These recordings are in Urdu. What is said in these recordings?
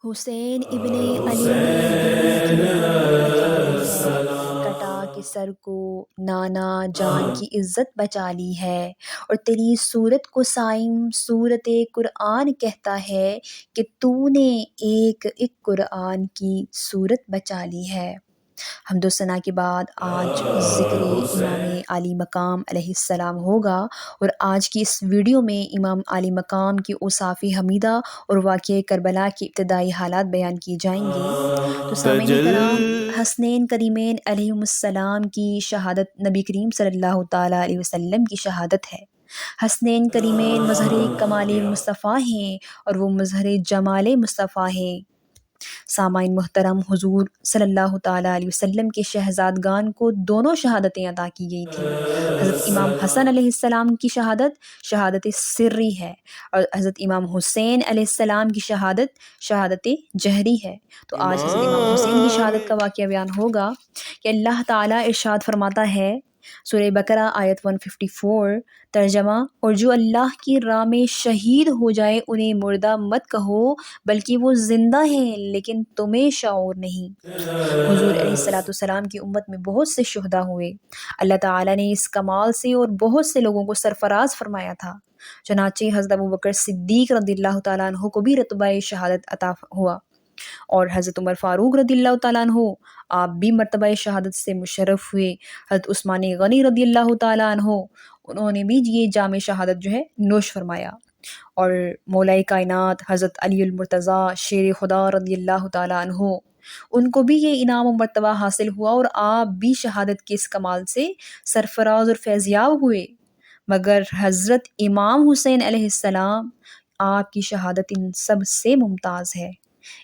حسین ابن علی نے بیوی کی محبت بچا لی ہے، کٹا کے سر کو نانا جان کی عزت بچا لی ہے، اور تیری صورت کو صائم صورت قرآن کہتا ہے کہ تو نے ایک ایک قرآن کی صورت بچا لی ہے۔ حمد و ثنا کے بعد آج ذکر امام علی مقام علیہ السلام ہوگا، اور آج کی اس ویڈیو میں امام علی مقام کی اوصاف حمیدہ اور واقعہ کربلا کی ابتدائی حالات بیان کی جائیں گے۔ تو سامعین کرام، حسنین کریمین علیہم السلام کی شہادت نبی کریم صلی اللہ تعالیٰ علیہ وسلم کی شہادت ہے۔ حسنین کریمین مظہر کمال مصطفیٰ ہیں اور وہ مظہر جمال مصطفیٰ ہیں۔ سامعین محترم، حضور صلی اللہ تعالیٰ علیہ وسلم کے شہزادگان کو دونوں شہادتیں عطا کی گئی تھیں۔ حضرت امام حسن علیہ السلام کی شہادت شہادت سری ہے، اور حضرت امام حسین علیہ السلام کی شہادت شہادت جہری ہے۔ تو آج حضرت امام حسین کی شہادت کا واقعہ بیان ہوگا کہ اللہ تعالیٰ ارشاد فرماتا ہے، سورہ بقرہ آیت 154 ترجمہ، اور جو اللہ کی راہ میں شہید ہو جائے انہیں مردہ مت کہو بلکہ وہ زندہ ہیں لیکن تمہیں شعور نہیں۔ حضور علیہ السلام کی امت میں بہت سے شہداء ہوئے، اللہ تعالیٰ نے اس کمال سے اور بہت سے لوگوں کو سرفراز فرمایا تھا، چنانچہ حضرت ابوبکر صدیق رضی اللہ تعالیٰ عنہ کو بھی رتبہ شہادت عطا ہوا، اور حضرت عمر فاروق رضی اللہ تعالیٰ عنہ آپ بھی مرتبہ شہادت سے مشرف ہوئے۔ حضرت عثمان غنی رضی اللہ تعالیٰ عنہ انہوں نے بھی یہ جام شہادت نوش فرمایا، اور مولا کائنات حضرت علی المرتضیٰ شیر خدا رضی اللہ تعالیٰ عنہ ان کو بھی یہ انعام و مرتبہ حاصل ہوا، اور آپ بھی شہادت کے اس کمال سے سرفراز اور فیضیاب ہوئے۔ مگر حضرت امام حسین علیہ السلام، آپ کی شہادت ان سب سے ممتاز ہے۔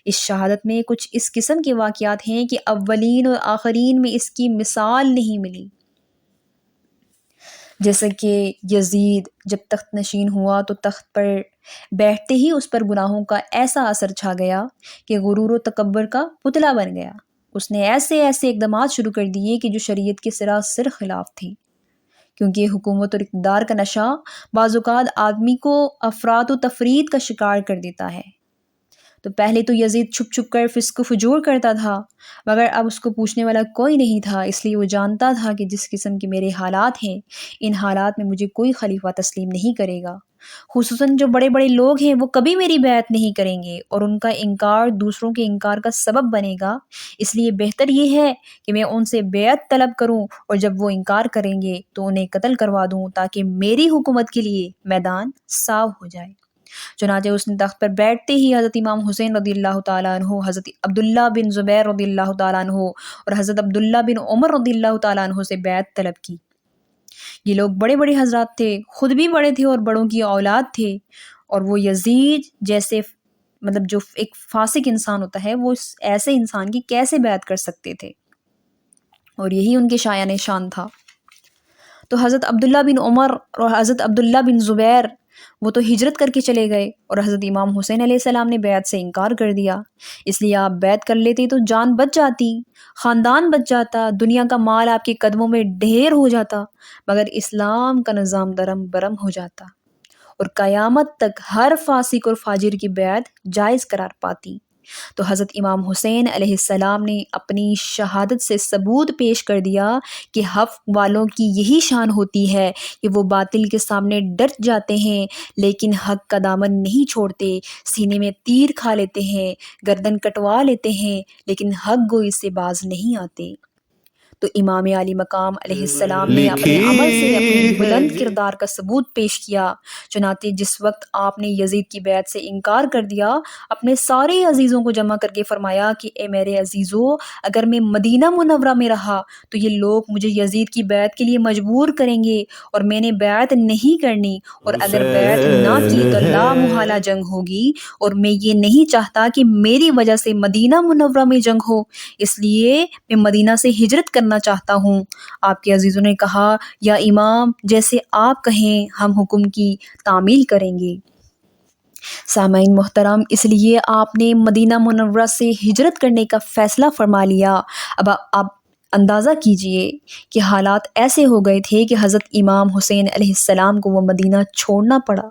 اس شہادت میں کچھ اس قسم کے واقعات ہیں کہ اولین اور آخرین میں اس کی مثال نہیں ملی۔ جیسے کہ یزید جب تخت نشین ہوا تو تخت پر بیٹھتے ہی اس پر گناہوں کا ایسا اثر چھا گیا کہ غرور و تکبر کا پتلا بن گیا۔ اس نے ایسے اقدامات شروع کر دیے کہ جو شریعت کے سراسر خلاف تھی، کیونکہ حکومت اور اقتدار کا نشہ بعض اوقات آدمی کو افراط و تفرید کا شکار کر دیتا ہے۔ تو پہلے تو یزید چھپ چھپ کر فسق و فجور کرتا تھا، مگر اب اس کو پوچھنے والا کوئی نہیں تھا، اس لیے وہ جانتا تھا کہ جس قسم کے میرے حالات ہیں، ان حالات میں مجھے کوئی خلیفہ تسلیم نہیں کرے گا، خصوصاً جو بڑے بڑے لوگ ہیں وہ کبھی میری بیعت نہیں کریں گے، اور ان کا انکار دوسروں کے انکار کا سبب بنے گا، اس لیے بہتر یہ ہے کہ میں ان سے بیعت طلب کروں، اور جب وہ انکار کریں گے تو انہیں قتل کروا دوں تاکہ میری حکومت کے لیے میدان صاف ہو جائے۔ چنانچہ اس نے تخت پر بیٹھتے ہی حضرت امام حسین رضی اللہ تعالیٰ عنہ، حضرت عبداللہ بن زبیر رضی اللہ تعالیٰ عنہ اور حضرت عبداللہ بن عمر رضی اللہ تعالیٰ عنہ سے بیعت طلب کی۔ یہ لوگ بڑے بڑے حضرات تھے، خود بھی بڑے تھے اور بڑوں کی اولاد تھے، اور وہ یزید جیسے جو ایک فاسق انسان ہوتا ہے وہ ایسے انسان کی کیسے بیعت کر سکتے تھے، اور یہی ان کے شایان شان تھا۔ تو حضرت عبداللہ بن عمر اور حضرت عبداللہ بن زبیر وہ تو ہجرت کر کے چلے گئے، اور حضرت امام حسین علیہ السلام نے بیعت سے انکار کر دیا۔ اس لیے آپ بیعت کر لیتے تو جان بچ جاتی، خاندان بچ جاتا، دنیا کا مال آپ کے قدموں میں ڈھیر ہو جاتا، مگر اسلام کا نظام درم برم ہو جاتا، اور قیامت تک ہر فاسق اور فاجر کی بیعت جائز قرار پاتی۔ تو حضرت امام حسین علیہ السلام نے اپنی شہادت سے ثبوت پیش کر دیا کہ حق والوں کی یہی شان ہوتی ہے کہ وہ باطل کے سامنے ڈٹ جاتے ہیں لیکن حق کا دامن نہیں چھوڑتے، سینے میں تیر کھا لیتے ہیں، گردن کٹوا لیتے ہیں لیکن حق گوئی سے باز نہیں آتے۔ تو امام علی مقام علیہ السلام نے اپنے عمل سے اپنے بلند کردار کا ثبوت پیش کیا۔ چنانچہ جس وقت آپ نے یزید کی بیعت سے انکار کر دیا، اپنے سارے عزیزوں کو جمع کر کے فرمایا کہ اے میرے عزیزو، اگر میں مدینہ منورہ میں رہا تو یہ لوگ مجھے یزید کی بیعت کے لیے مجبور کریں گے، اور میں نے بیعت نہیں کرنی، اور اگر بیعت نہ کی تو لا محالہ جنگ ہوگی، اور میں یہ نہیں چاہتا کہ میری وجہ سے مدینہ منورہ میں جنگ ہو، اس لیے میں مدینہ سے ہجرت کرنا چاہتا ہوں۔ آپ کے عزیزوں نے کہا، یا امام جیسے آپ کہیں ہم حکم کی تعمیل کریں گے۔ سامعین محترم، اس لیے آپ نے مدینہ منورہ سے ہجرت کرنے کا فیصلہ فرما لیا۔ اندازہ کیجئے کہ حالات ایسے ہو گئے تھے کہ حضرت امام حسین علیہ السلام کو وہ مدینہ چھوڑنا پڑا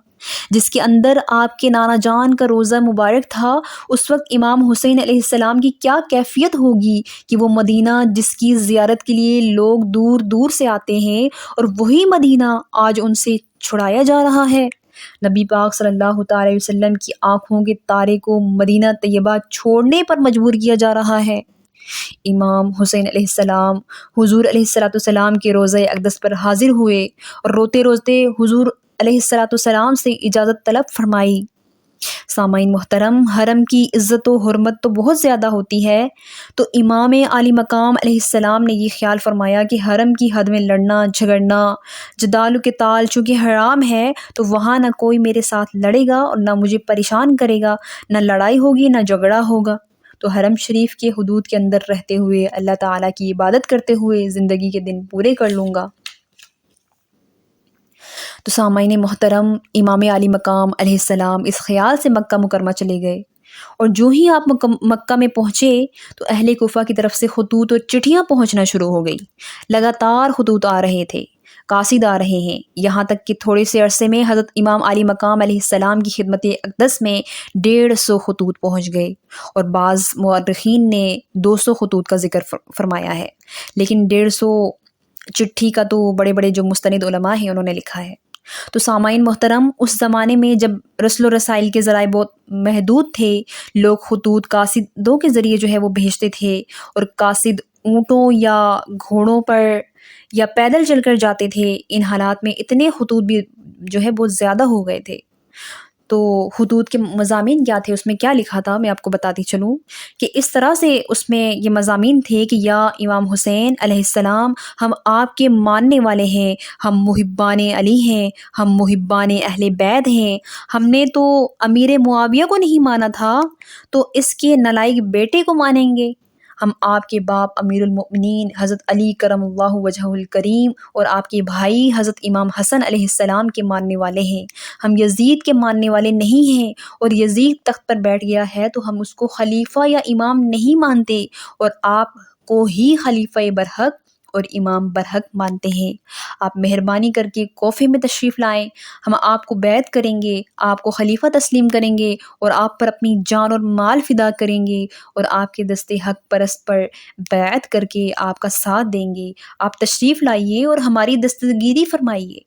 جس کے اندر آپ کے نانا جان کا روزہ مبارک تھا۔ اس وقت امام حسین علیہ السلام کی کیا کیفیت ہوگی کہ وہ مدینہ جس کی زیارت کے لیے لوگ دور دور سے آتے ہیں، اور وہی مدینہ آج ان سے چھڑایا جا رہا ہے۔ نبی پاک صلی اللہ تعالی علیہ وسلم کی آنکھوں کے تارے کو مدینہ طیبہ چھوڑنے پر مجبور کیا جا رہا ہے۔ امام حسین علیہ السلام حضور علیہ السلام کے روضہ اقدس پر حاضر ہوئے اور روتے روتے حضور علیہ السلام سے اجازت طلب فرمائی۔ سامعین محترم، حرم کی عزت و حرمت تو بہت زیادہ ہوتی ہے، تو امام عالی مقام علیہ السلام نے یہ خیال فرمایا کہ حرم کی حد میں لڑنا جھگڑنا جدال و قتال چونکہ حرام ہے، تو وہاں نہ کوئی میرے ساتھ لڑے گا اور نہ مجھے پریشان کرے گا، نہ لڑائی ہوگی نہ جھگڑا ہوگا، تو حرم شریف کے حدود کے اندر رہتے ہوئے اللہ تعالیٰ کی عبادت کرتے ہوئے زندگی کے دن پورے کر لوں گا۔ تو سامعین محترم، امام عالی مقام علیہ السلام اس خیال سے مکہ مکرمہ چلے گئے، اور جو ہی آپ مکہ میں پہنچے تو اہل کوفہ کی طرف سے خطوط اور چٹھیاں پہنچنا شروع ہو گئی۔ لگاتار خطوط آ رہے تھے، قاصد آ رہے ہیں، یہاں تک کہ تھوڑے سے عرصے میں حضرت امام عالی مقام علیہ السلام کی خدمت اقدس میں 150 خطوط پہنچ گئے، اور بعض مورخین نے 200 خطوط کا ذکر فرمایا ہے، لیکن 150 چٹھی کا تو بڑے بڑے جو مستند علماء ہیں انہوں نے لکھا ہے۔ تو سامعین محترم، اس زمانے میں جب رسل و رسائل کے ذرائع بہت محدود تھے، لوگ خطوط قاصدوں کے ذریعے جو ہے وہ بھیجتے تھے، اور قاصد اونٹوں یا گھوڑوں پر یا پیدل چل کر جاتے تھے۔ ان حالات میں اتنے خطوط بھی جو ہے بہت زیادہ ہو گئے تھے۔ تو خطوط کے مضامین کیا تھے، اس میں کیا لکھا تھا، میں آپ کو بتاتی چلوں کہ اس طرح سے اس میں یہ مضامین تھے کہ یا امام حسین علیہ السلام، ہم آپ کے ماننے والے ہیں، ہم محبان علی ہیں، ہم محبان اہل بیت ہیں، ہم نے تو امیر معاویہ کو نہیں مانا تھا تو اس کے نالائق بیٹے کو مانیں گے۔ ہم آپ کے باپ امیر المؤمنین حضرت علی کرم اللہ وجہہ الکریم اور آپ کے بھائی حضرت امام حسن علیہ السلام کے ماننے والے ہیں، ہم یزید کے ماننے والے نہیں ہیں، اور یزید تخت پر بیٹھ گیا ہے تو ہم اس کو خلیفہ یا امام نہیں مانتے، اور آپ کو ہی خلیفہ برحق اور امام برحق مانتے ہیں۔ آپ مہربانی کر کے کوفے میں تشریف لائیں، ہم آپ کو بیعت کریں گے، آپ کو خلیفہ تسلیم کریں گے، اور آپ پر اپنی جان اور مال فدا کریں گے، اور آپ کے دستے حق پرست پر بیعت کر کے آپ کا ساتھ دیں گے۔ آپ تشریف لائیے اور ہماری دستگیری فرمائیے،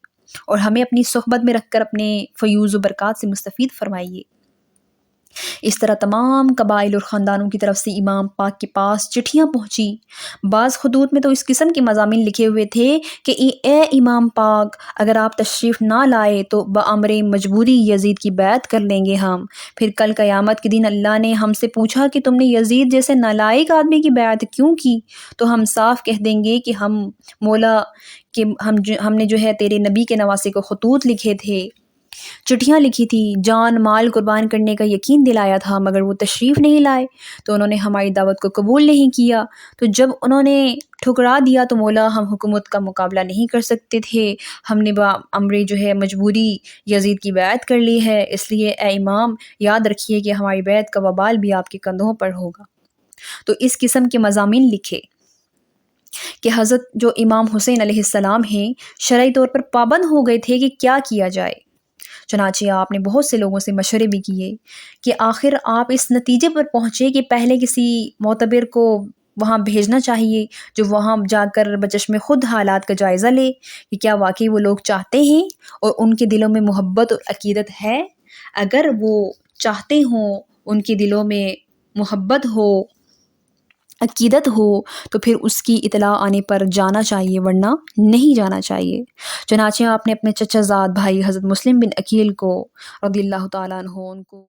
اور ہمیں اپنی صحبت میں رکھ کر اپنے فیوز و برکات سے مستفید فرمائیے۔ اس طرح تمام قبائل اور خاندانوں کی طرف سے امام پاک کے پاس چٹھیاں پہنچی۔ بعض خطوط میں تو اس قسم کے مضامین لکھے ہوئے تھے کہ اے امام پاک، اگر آپ تشریف نہ لائے تو بامر مجبوری یزید کی بیعت کر لیں گے ہم۔ پھر کل قیامت کے دن اللہ نے ہم سے پوچھا کہ تم نے یزید جیسے نالائق آدمی کی بیعت کیوں کی، تو ہم صاف کہہ دیں گے کہ ہم مولا کہ ہم نے جو ہے تیرے نبی کے نواسے کو خطوط لکھے تھے، چٹھیاں لکھی تھی، جان مال قربان کرنے کا یقین دلایا تھا، مگر وہ تشریف نہیں لائے تو انہوں نے ہماری دعوت کو قبول نہیں کیا، تو جب انہوں نے ٹھکرا دیا تو مولا ہم حکومت کا مقابلہ نہیں کر سکتے تھے، ہم نے بامر جو ہے مجبوری یزید کی بیعت کر لی ہے، اس لیے اے امام یاد رکھیے کہ ہماری بیعت کا وبال بھی آپ کے کندھوں پر ہوگا۔ تو اس قسم کے مضامین لکھے کہ حضرت جو امام حسین علیہ السلام ہیں شرعی طور پر پابند ہو گئے تھے کہ کیا کیا جائے۔ چنانچہ آپ نے بہت سے لوگوں سے مشورے بھی کیے کہ آخر آپ اس نتیجے پر پہنچے کہ پہلے کسی معتبر کو وہاں بھیجنا چاہیے جو وہاں جا کر بچشم خود حالات کا جائزہ لے کہ کیا واقعی وہ لوگ چاہتے ہیں اور ان کے دلوں میں محبت اور عقیدت ہے۔ اگر وہ چاہتے ہوں، ان کے دلوں میں محبت ہو، عقیدت ہو، تو پھر اس کی اطلاع آنے پر جانا چاہیے، ورنہ نہیں جانا چاہیے۔ چنانچہ آپ نے اپنے چچا زاد بھائی حضرت مسلم بن عقیل کو رضی اللہ تعالیٰ عنہ ان کو